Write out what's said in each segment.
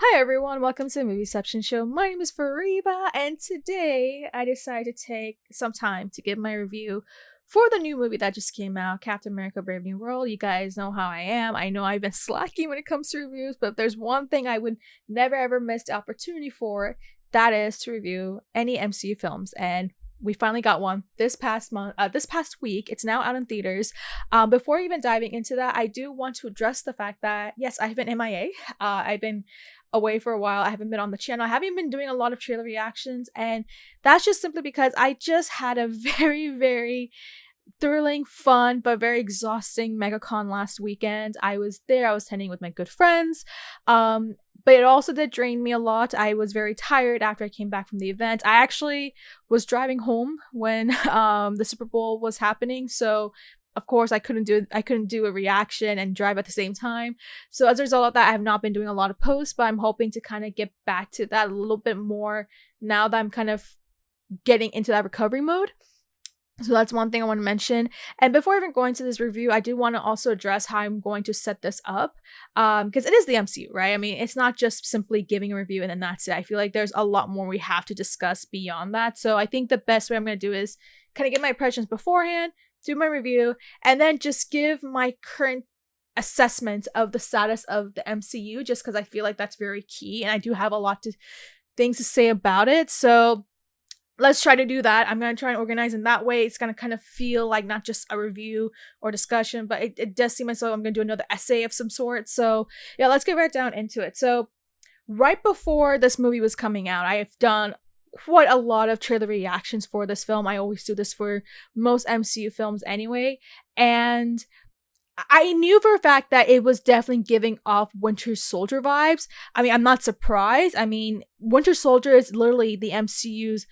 Hi everyone, welcome to the Movieception Show. My name is Fariba, and today I decided to take some time to give my review for the new movie that just came out, Captain America Brave New World. You guys know how I am. I know I've been slacking when it comes to reviews, but if there's one thing I would never ever miss the opportunity for, that is to review any MCU films. And we finally got one this past week. It's now out in theaters. Before even diving into that, I do want to address the fact that yes, I've been MIA. I've been away for a while. I haven't been on the channel. I haven't been doing a lot of trailer reactions, and that's just simply because I just had a very thrilling, fun, but very exhausting MegaCon last weekend. I was there. I was attending with my good friends. But it also did drain me a lot. I was very tired after I came back from the event. I actually was driving home when the Super Bowl was happening, so of course I couldn't do a reaction and drive at the same time. So as a result of that, I have not been doing a lot of posts, but I'm hoping to kind of get back to that a little bit more now that I'm kind of getting into that recovery mode. So that's one thing I want to mention. And before even going to this review, I do want to also address how I'm going to set this up. Because it is the MCU, right? I mean, it's not just simply giving a review and then that's it. I feel like there's a lot more we have to discuss beyond that. So I think the best way I'm going to do is kind of get my impressions beforehand, do my review, and then just give my current assessment of the status of the MCU, just because I feel like that's very key. And I do have a lot of things to say about it. So let's try to do that. I'm going to try and organize in that way. It's going to kind of feel like not just a review or discussion, but it does seem as though I'm going to do another essay of some sort. So yeah, let's get right down into it. So right before this movie was coming out, I have done quite a lot of trailer reactions for this film. I always do this for most MCU films anyway. And I knew for a fact that it was definitely giving off Winter Soldier vibes. I mean, I'm not surprised. I mean, Winter Soldier is literally the MCU's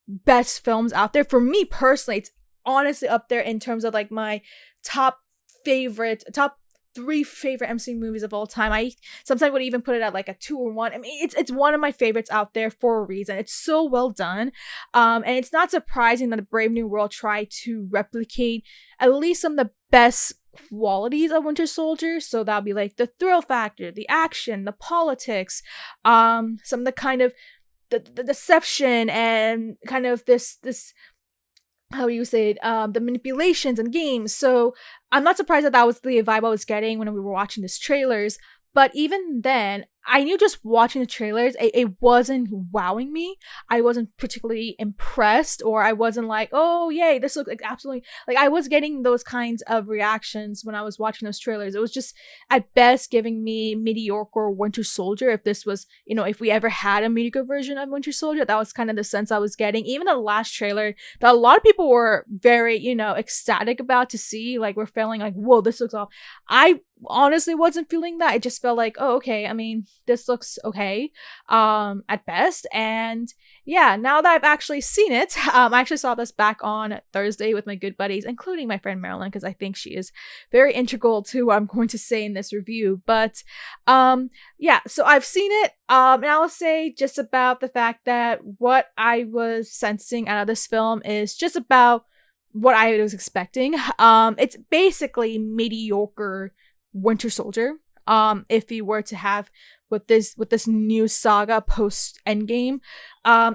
best films out there. For me personally, it's honestly up there in terms of like my top 3 favorite MCU movies of all time. I sometimes would even put it at like a 2 or 1. I mean, it's one of my favorites out there for a reason. It's so well done. And it's not surprising that Brave New World tried to replicate at least some of the best qualities of Winter Soldier. So that'll be like the thrill factor, the action, the politics, some of the kind of the deception and kind of this how do you say it, the manipulations and games. So I'm not surprised that was the vibe I was getting when we were watching these trailers. But even then, I knew just watching the trailers, it wasn't wowing me. I wasn't particularly impressed, or I wasn't like, oh, yay, this looks like absolutely... Like, I was getting those kinds of reactions when I was watching those trailers. It was just, at best, giving me mediocre Winter Soldier. If this was, if we ever had a mediocre version of Winter Soldier, that was kind of the sense I was getting. Even the last trailer, that a lot of people were very, ecstatic about to see, like, we're feeling like, whoa, this looks off. I honestly wasn't feeling that. It just felt like, oh, okay, I mean, this looks okay at best. And yeah, now that I've actually seen it, I actually saw this back on Thursday with my good buddies, including my friend Marilyn, because I think she is very integral to what I'm going to say in this review. But yeah, so I've seen it, and I'll say just about the fact that what I was sensing out of this film is just about what I was expecting. It's basically mediocre Winter Soldier. If you were to have with this new saga post Endgame,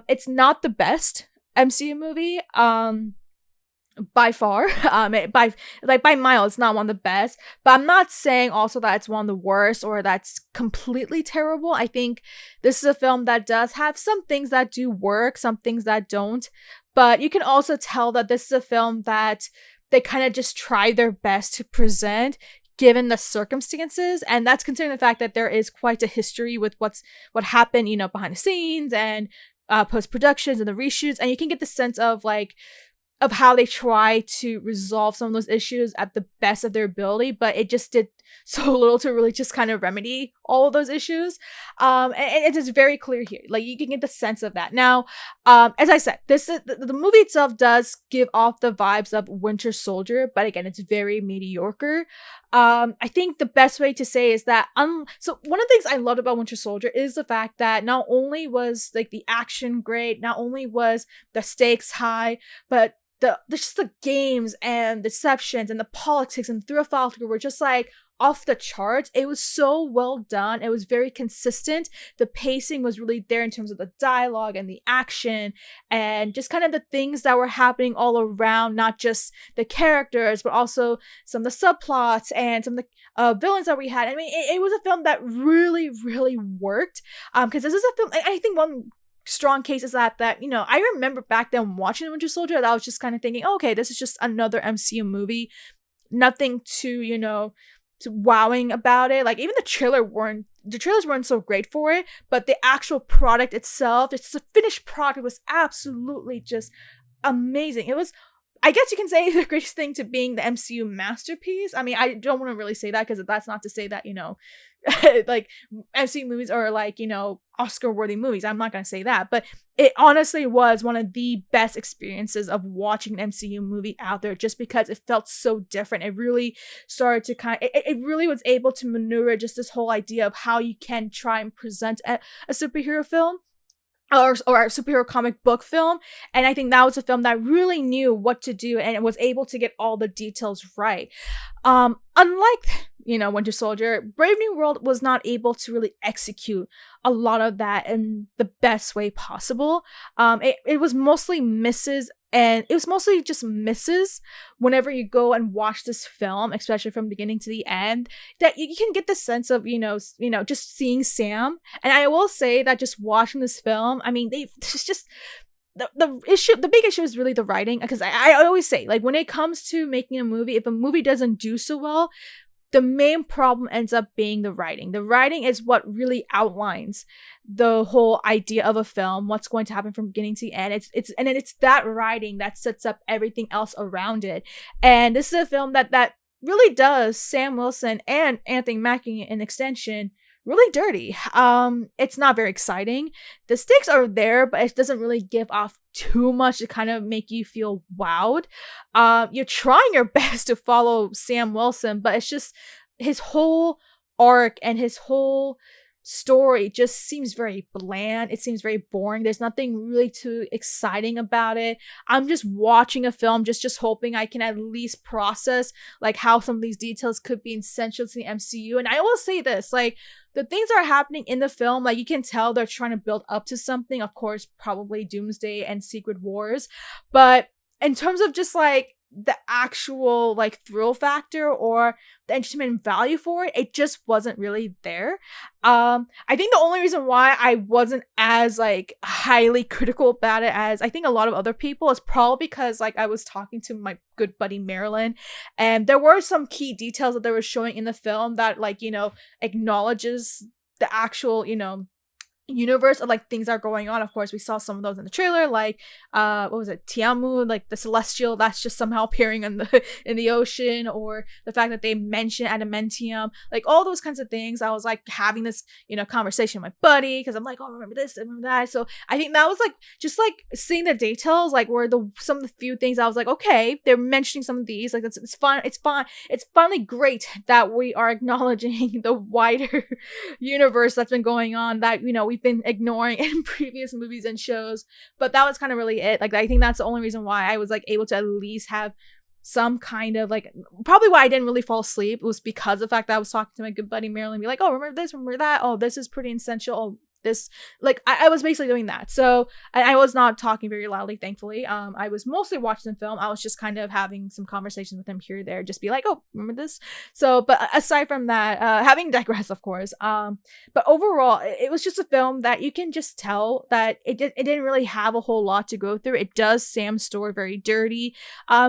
it's not the best MCU movie, by far. By miles, it's not one of the best. But I'm not saying also that it's one of the worst or that's completely terrible. I think this is a film that does have some things that do work, some things that don't. But you can also tell that this is a film that they kind of just try their best to present given the circumstances, and that's considering the fact that there is quite a history with what happened, behind the scenes and post-productions and the reshoots, and you can get the sense of how they try to resolve some of those issues at the best of their ability, but it just did so little to really just kind of remedy all of those issues. And it is very clear here. Like, you can get the sense of that. Now, as I said, the movie itself does give off the vibes of Winter Soldier, but again, it's very mediocre. I think the best way to say is that, so one of the things I loved about Winter Soldier is the fact that not only was like the action great, not only was the stakes high, but just the games and deceptions and the politics and thrill factor were just like off the charts. It was so well done. It was very consistent. The pacing was really there in terms of the dialogue and the action and just kind of the things that were happening all around, not just the characters, but also some of the subplots and some of the villains that we had. I mean, it was a film that really, really worked. Because this is a film, I think one strong case is that I remember back then watching The Winter Soldier that I was just kind of thinking, okay, this is just another MCU movie. Nothing too, wowing about it. Like even the trailers weren't so great for it, but the actual product itself, it's the finished product, was absolutely just amazing. It was, I guess you can say, the greatest thing to being the MCU masterpiece. I mean, I don't want to really say that because that's not to say that like MCU movies are like Oscar worthy movies. I'm not gonna say that, but it honestly was one of the best experiences of watching an MCU movie out there, just because it felt so different. It really started to it really was able to maneuver just this whole idea of how you can try and present a superhero film or a superhero comic book film. And I think that was a film that really knew what to do and it was able to get all the details right. Unlike Winter Soldier, Brave New World was not able to really execute a lot of that in the best way possible. It was mostly misses, and it was mostly just misses whenever you go and watch this film, especially from beginning to the end, that you can get the sense of, just seeing Sam. And I will say that just watching this film, I mean, it's just the big issue is really the writing, because I always say, like, when it comes to making a movie, if a movie doesn't do so well, the main problem ends up being the writing. The writing is what really outlines the whole idea of a film, what's going to happen from beginning to end. It's that writing that sets up everything else around it. And this is a film that really does Sam Wilson and Anthony Mackie in extension really dirty. It's not very exciting. The stakes are there, but it doesn't really give off too much to kind of make you feel wowed. You're trying your best to follow Sam Wilson, but it's just his whole arc and his whole story just seems very bland. It seems very boring. There's nothing really too exciting about it. I'm just watching a film just hoping I can at least process like how some of these details could be essential to the MCU. And I will say this, like, the things that are happening in the film, like, you can tell they're trying to build up to something. Of course, probably Doomsday and Secret Wars. But in terms of just like the actual like thrill factor or the entertainment value for it, it just wasn't really there. I think the only reason why I wasn't as like highly critical about it as I think a lot of other people is probably because like I was talking to my good buddy Marilyn, and there were some key details that they were showing in the film that like acknowledges the actual universe of like things that are going on. Of course, we saw some of those in the trailer, like what was it, Tiamu, like the celestial that's just somehow appearing in the ocean, or the fact that they mention adamantium, like all those kinds of things. I was like having this conversation with my buddy because I'm like, oh, remember this, remember that. So I think that was like just like seeing the details, like where some of the few things I was like, okay, they're mentioning some of these, like it's fun, it's finally great that we are acknowledging the wider universe that's been going on that we've been ignoring in previous movies and shows. But that was kind of really it. Like, I think that's the only reason why I was like able to at least have some kind of like, probably why I didn't really fall asleep was because of the fact that I was talking to my good buddy Marilyn, be like, oh, remember this, remember that, oh, this is pretty essential, oh, this, like, I was basically doing that. So I was not talking very loudly, thankfully. I was mostly watching the film. I was just kind of having some conversations with him here or there, just be like, oh, remember this. So, but aside from that, having digressed, of course, but overall it was just a film that you can just tell that it didn't really have a whole lot to go through. It does Sam's story very dirty,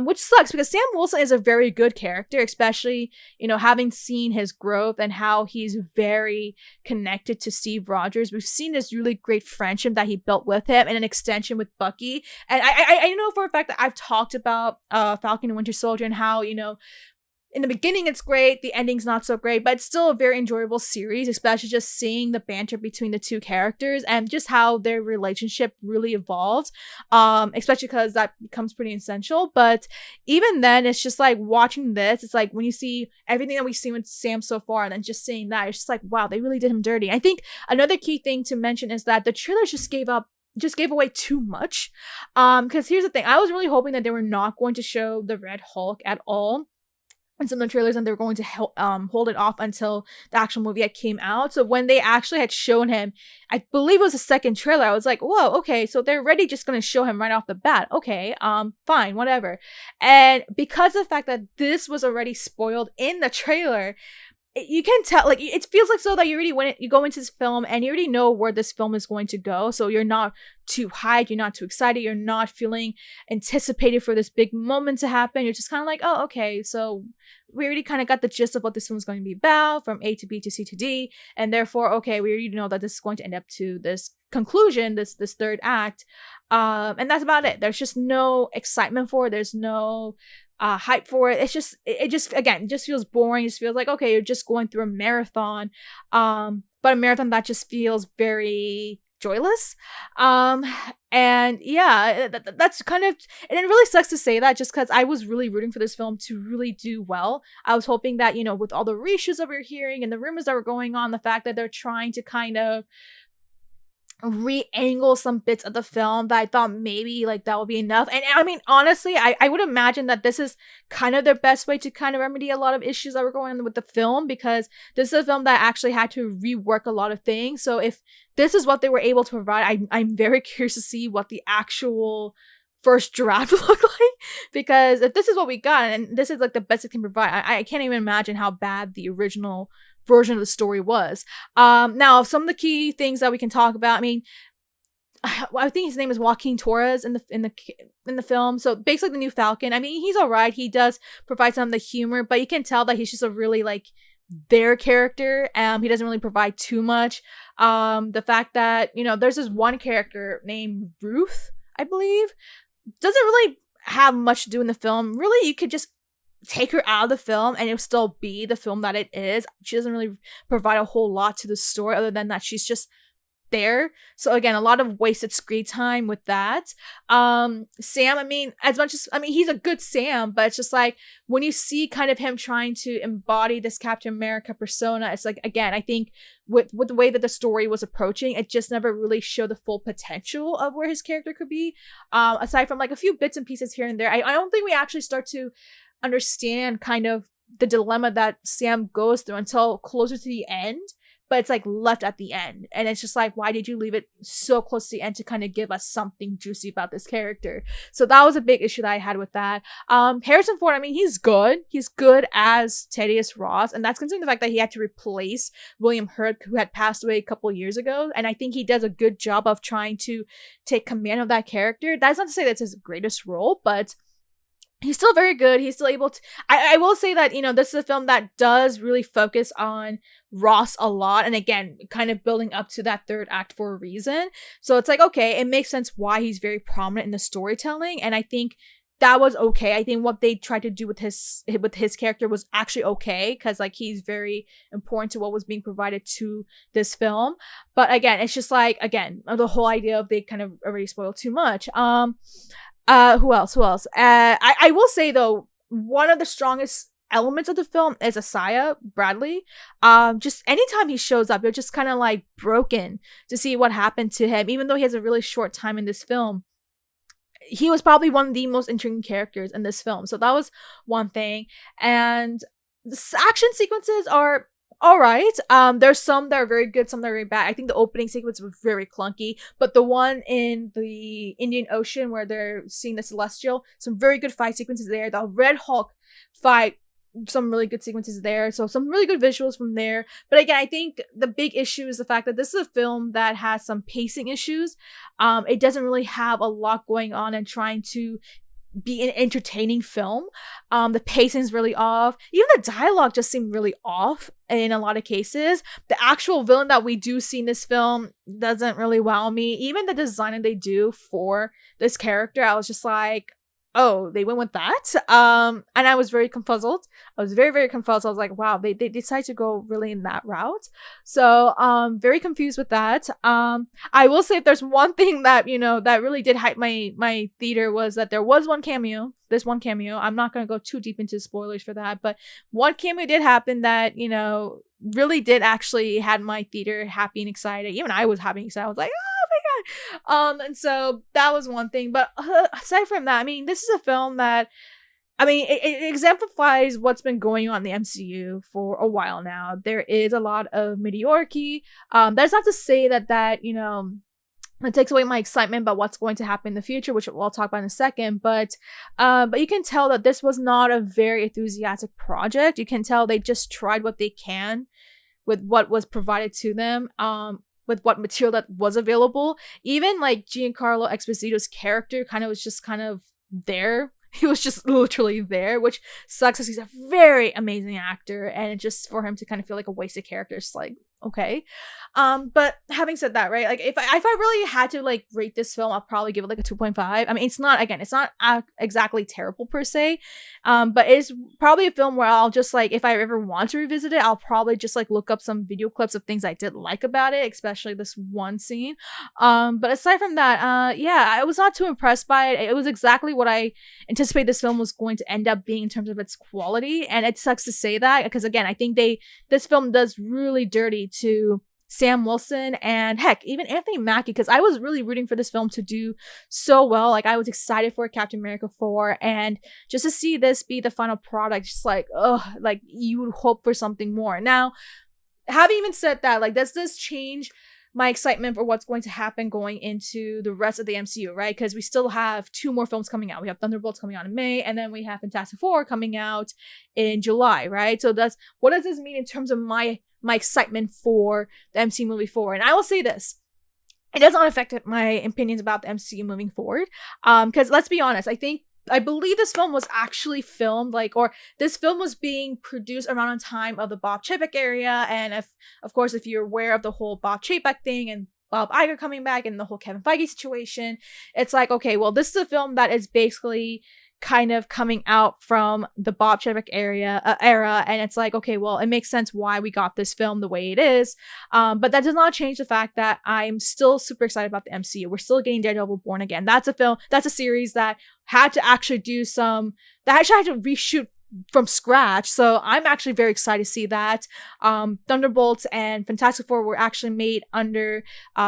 which sucks because Sam Wilson is a very good character, especially having seen his growth and how he's very connected to Steve Rogers. We've seen this really great friendship that he built with him and an extension with Bucky. And I know for a fact that I've talked about Falcon and Winter Soldier and how, in the beginning it's great, the ending's not so great, but it's still a very enjoyable series, especially just seeing the banter between the two characters and just how their relationship really evolves, especially because that becomes pretty essential. But even then, it's just like watching this, it's like when you see everything that we've seen with Sam so far and then just seeing that, it's just like, wow, they really did him dirty. I think another key thing to mention is that the trailers just gave up just gave away too much. Because here's the thing, I was really hoping that they were not going to show the Red Hulk at all in some of the trailers, and they were going to hold it off until the actual movie came out. So when they actually had shown him, I believe it was the second trailer, I was like, whoa, okay, so they're already just going to show him right off the bat. Okay, fine, whatever. And because of the fact that this was already spoiled in the trailer, you can tell, like, it feels like so that you already you go into this film and you already know where this film is going to go. So you're not too hyped, you're not too excited, you're not feeling anticipated for this big moment to happen. You're just kind of like, oh, okay, so we already kind of got the gist of what this film is going to be about, from A to B to C to D, and therefore, okay, we already know that this is going to end up to this conclusion, this third act, and that's about it. There's just no excitement for it. There's no hype for it. It just again just feels boring. It just feels like, okay, you're just going through a marathon, but a marathon that just feels very joyless. And yeah, that's kind of, and it really sucks to say that, just because I was really rooting for this film to really do well. I was hoping that, you know, with all the reshoots that we were hearing and the rumors that were going on, the fact that they're trying to kind of re-angle some bits of the film, that I thought maybe like that would be enough. And I mean, honestly, I would imagine that this is kind of their best way to kind of remedy a lot of issues that were going on with the film, because this is a film that actually had to rework a lot of things. So if this is what they were able to provide, I'm very curious to see what the actual first draft look like, because if this is what we got and this is like the best it can provide, I can't even imagine how bad the original version of the story was. Now, some of the key things that we can talk about, I mean, I think his name is Joaquin Torres in the film. So basically the new Falcon, I mean, he's all right. He does provide some of the humor, but you can tell that he's just a really like their character. He doesn't really provide too much. The fact that, you know, there's this one character named Ruth, I believe, doesn't really have much to do in the film. Really, you could just take her out of the film and it'll still be the film that it is. She doesn't really provide a whole lot to the story other than that she's just there. So again, a lot of wasted screen time with that. Sam, I mean, as much as, I mean, he's a good Sam, but it's just like when you see kind of him trying to embody this Captain America persona, it's like, again, I think with the way that the story was approaching, it just never really showed the full potential of where his character could be. Aside from like a few bits and pieces here and there, I don't think we actually start to understand kind of the dilemma that Sam goes through until closer to the end, but it's like left at the end, and it's just like, why did you leave it so close to the end to kind of give us something juicy about this character? So that was a big issue that I had with that. Harrison Ford, I mean, he's good as Thaddeus Ross, and that's considering the fact that he had to replace William Hurt, who had passed away a couple years ago, and I think he does a good job of trying to take command of that character. That's not to say that's his greatest role, but he's still very good. He's still able to, I will say that, you know, this is a film that does really focus on Ross a lot. And again, kind of building up to that third act for a reason. So it's like, okay, it makes sense why he's very prominent in the storytelling. And I think that was okay. I think what they tried to do with his character was actually okay, because like he's very important to what was being provided to this film. But again, it's just like, again, the whole idea of they kind of already spoiled too much. Who else? I will say though, one of the strongest elements of the film is Isaiah Bradley. Just anytime he shows up, you're just kind of like broken to see what happened to him, even though he has a really short time in this film. He was probably one of the most intriguing characters in this film. So that was one thing. And the action sequences are all right. There's some that are very good, some that are very bad. I think the opening sequence was very clunky, but the one in the Indian Ocean where they're seeing the Celestial, some very good fight sequences there. The Red Hulk fight, some really good sequences there. So some really good visuals from there. But again, I think the big issue is the fact that this is a film that has some pacing issues. It doesn't really have a lot going on and trying to be an entertaining film. The pacing is really off. Even the dialogue just seemed really off in a lot of cases. The actual villain that we do see in this film doesn't really wow me. Even the design that they do for this character, I was just like, oh, they went with that. And I was very confuzzled. I was very, very confused. I was like, wow, they decided to go really in that route. So, very confused with that. I will say if there's one thing that, you know, that really did hype my theater was that there was one cameo. This one cameo. I'm not going to go too deep into spoilers for that, but one cameo did happen that, you know, really did actually had my theater happy and excited. Even I was happy and excited. I was like, oh my And so that was one thing. But aside from that, I mean, this is a film that, I mean, it exemplifies what's been going on in the MCU for a while now. There is a lot of mediocrity. That's not to say that you know, it takes away my excitement about what's going to happen in the future, which we'll talk about in a second. But you can tell that this was not a very enthusiastic project. You can tell they just tried what they can with what was provided to them. With what material that was available. Even like Giancarlo Esposito's character was just kind of there. He was just literally there, which sucks because he's a very amazing actor, and just for him to kind of feel like a wasted character is like, okay. But having said that, right, like if I really had to like rate this film, I'll probably give it like a 2.5. I mean, it's not exactly terrible per se, but it's probably a film where I'll just like, if I ever want to revisit it, I'll probably just like look up some video clips of things I did like about it, especially this one scene. But aside from that, yeah, I was not too impressed by it. It was exactly what I anticipated this film was going to end up being in terms of its quality, and it sucks to say that because again, I think this film does really dirty to Sam Wilson and heck, even Anthony Mackie, because I was really rooting for this film to do so well. Like I was excited for Captain America 4, and just to see this be the final product, just like, like you would hope for something more. Now, having even said that, like does this change my excitement for what's going to happen going into the rest of the MCU, right? Because we still have 2 more films coming out. We have Thunderbolts coming out in May, and then we have Fantastic Four coming out in July, right? So what does this mean in terms of my excitement for the MCU moving forward? And I will say this. It does not affect my opinions about the MCU moving forward. Because let's be honest, I believe this film was actually filmed or this film was being produced around the time of the Bob Chapek area. And of course, if you're aware of the whole Bob Chapek thing and Bob Iger coming back and the whole Kevin Feige situation, it's like, okay, well, this is a film that is basically kind of coming out from the Bob Chapek era, and it's like, okay, well, it makes sense why we got this film the way it is, but that does not change the fact that I'm still super excited about the MCU. We're still getting Daredevil Born Again. That's a series that had to actually had to reshoot from scratch, so I'm actually very excited to see that. Thunderbolts and Fantastic Four were actually made under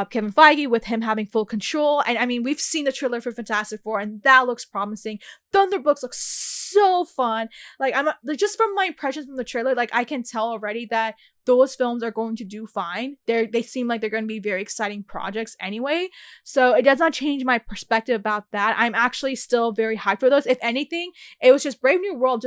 Kevin Feige, with him having full control, and I mean, we've seen the trailer for Fantastic Four and that looks promising. Thunderbolts looks so fun. Like just from my impressions from the trailer, like I can tell already that those films are going to do fine. They seem like they're going to be very exciting projects anyway, so it does not change my perspective about that. I'm actually still very hyped for those. If anything, it was just Brave New World,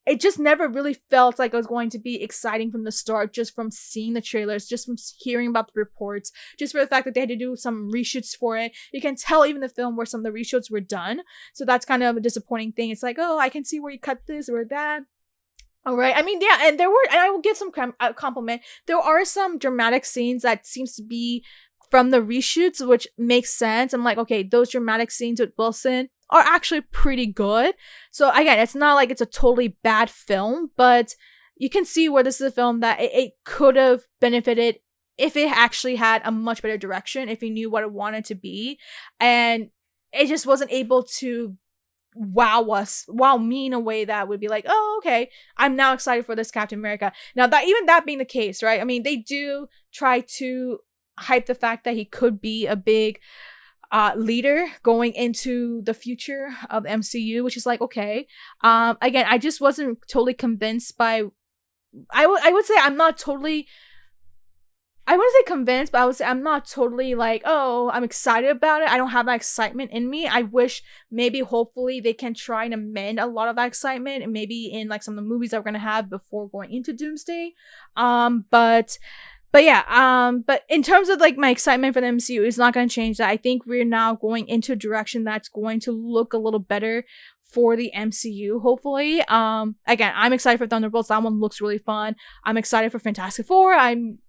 it just never really felt like it was going to be exciting from the start, just from seeing the trailers, just from hearing about the reports, just for the fact that they had to do some reshoots for it. You can tell even the film where some of the reshoots were done, so that's kind of a disappointing thing. It's like, oh, I can see where you cut this or that. All right. I mean, yeah, and I will give some compliment. There are some dramatic scenes that seems to be from the reshoots, which makes sense. I'm like, okay, those dramatic scenes with Wilson are actually pretty good. So again, it's not like it's a totally bad film, but you can see where this is a film that it could have benefited if it actually had a much better direction, if he knew what it wanted to be, and it just wasn't able to wow me in a way that would be like, oh, okay, I'm now excited for this Captain America. Now, that being the case, right? I mean, they do try to hype the fact that he could be a big leader going into the future of the MCU, which is like, okay. Again, I just wasn't totally convinced by. I would say I'm not totally. I wouldn't say convinced, but I would say I'm not totally like, oh, I'm excited about it. I don't have that excitement in me. I wish maybe, hopefully, they can try and amend a lot of that excitement, and maybe in like some of the movies that we're gonna have before going into Doomsday. But yeah, but in terms of like my excitement for the MCU, it's not going to change that. I think we're now going into a direction that's going to look a little better for the MCU, hopefully. Again, I'm excited for Thunderbolts. That one looks really fun. I'm excited for Fantastic Four.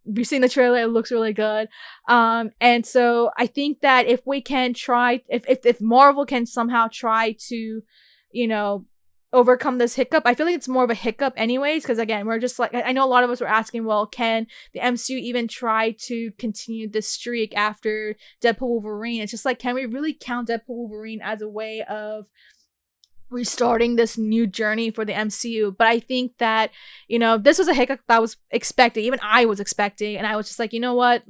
We've seen the trailer. It looks really good. And so I think that if we can try, if Marvel can somehow try to, overcome this hiccup. I feel like it's more of a hiccup anyways, because again, we're just like, I know a lot of us were asking, well, can the MCU even try to continue this streak after Deadpool Wolverine? It's just like, can we really count Deadpool Wolverine as a way of restarting this new journey for the MCU. But I think that, this was a hiccup that was expected. Even I was expecting, and I was just like, you know what?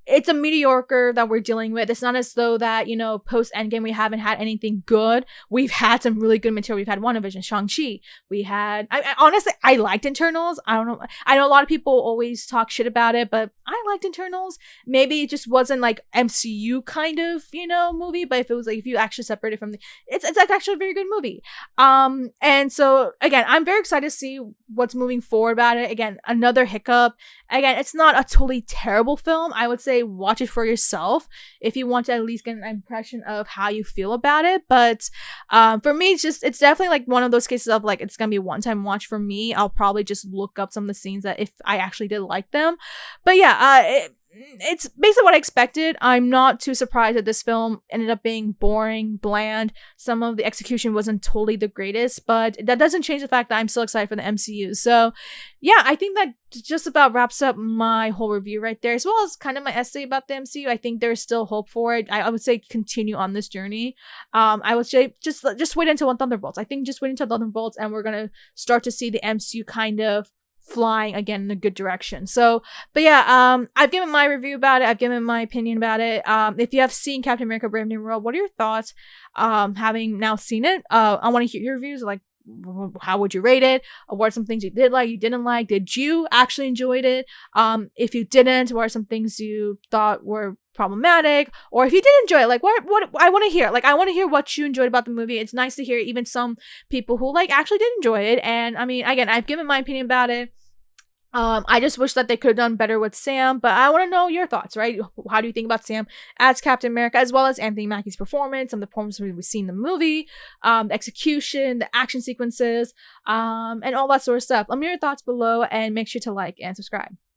It's a mediocre that we're dealing with. It's not as though that, post Endgame we haven't had anything good. We've had some really good material. We've had WandaVision, Shang-Chi. We had, honestly, I liked Internals. I don't know. I know a lot of people always talk shit about it, but I liked Internals. Maybe it just wasn't like MCU kind of, movie, but if it was like, if you actually separate it from it's like actually a very good movie. And so again, I'm very excited to see what's moving forward about it. Again, another hiccup. Again, it's not a totally terrible film. I would say watch it for yourself if you want to at least get an impression of how you feel about it. But for me, it's definitely like one of those cases of like, it's gonna be a one-time watch for me. I'll probably just look up some of the scenes that if I actually did like them. But yeah, it's basically what I expected. I'm not too surprised that this film ended up being boring, bland. Some of the execution wasn't totally the greatest, but that doesn't change the fact that I'm still excited for the MCU. So yeah, I think that just about wraps up my whole review right there, as well as kind of my essay about the MCU. I think there's still hope for it. I would say continue on this journey. I would say just wait until Thunderbolts. I think just wait until Thunderbolts and we're gonna start to see the MCU kind of flying again in a good direction. So, but yeah, I've given my review about it. I've given my opinion about it. If you have seen Captain America: Brave New World, what are your thoughts? Having now seen it, I want to hear your reviews. Like, how would you rate it? What are some things you did like, you didn't like? Did you actually enjoyed it? If you didn't, what are some things you thought were problematic? Or if you did enjoy it, like what I want to hear. Like, I want to hear what you enjoyed about the movie. It's nice to hear even some people who like actually did enjoy it. And I mean, again, I've given my opinion about it. I just wish that they could have done better with Sam, but I want to know your thoughts, right? How do you think about Sam as Captain America, as well as Anthony Mackie's performance, some of the performances we've seen in the movie, the execution, the action sequences, and all that sort of stuff. Let me know your thoughts below, and make sure to like and subscribe.